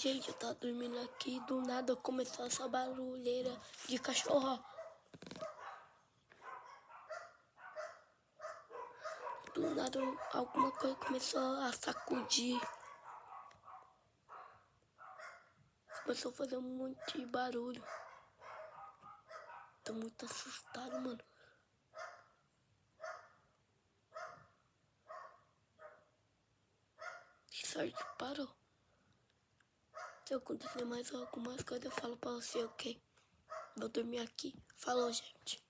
Gente, eu tava dormindo aqui, do nada começou essa barulheira de cachorro. Do nada alguma coisa começou a sacudir. Começou a fazer um monte de barulho. Tô muito assustado, mano. Que sorte que parou. Se acontecer mais algumas coisas, eu falo pra você, ok? Vou dormir aqui. Falou, gente.